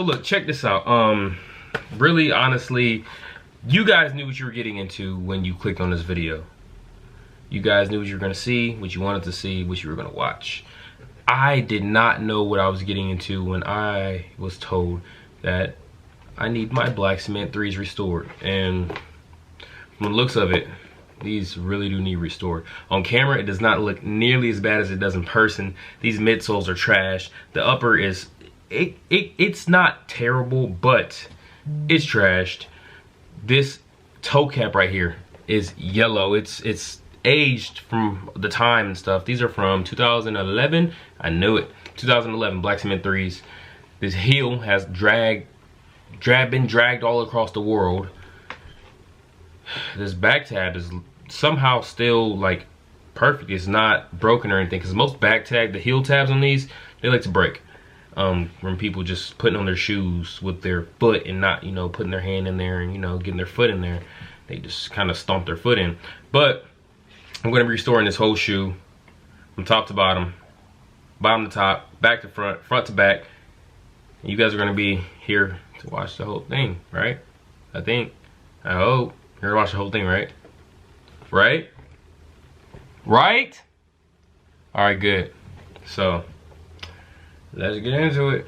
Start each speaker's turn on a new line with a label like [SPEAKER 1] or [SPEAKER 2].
[SPEAKER 1] so look, check this out. Really, honestly, you guys knew what you were getting into when you clicked on this video. You guys knew what you were gonna see, what you wanted to see, what you were gonna watch. I did not know what I was getting into when I was told that I need my black cement 3s restored. And from the looks of it, these really do need restored. On camera, it does not look nearly as bad as it does in person. These midsoles are trash. The upper is, it's not terrible, but it's trashed. This toe cap right here is yellow. It's aged from the time and stuff. These are from 2011. I knew it. 2011 black cement 3s. This heel has been dragged all across the world. This back tab is somehow still like perfect. It's not broken or anything, because most back tab, the heel tabs on these, they like to break from people just putting on their shoes with their foot and not, you know, putting their hand in there and, you know, getting their foot in there. They just kind of stomp their foot in. But I'm going to be restoring this whole shoe from top to bottom, bottom to top, back to front, front to back. You guys are going to be here to watch the whole thing, right? I think. I hope. You're going to watch the whole thing, right? Right? Right? Alright, good. So, let's get into it.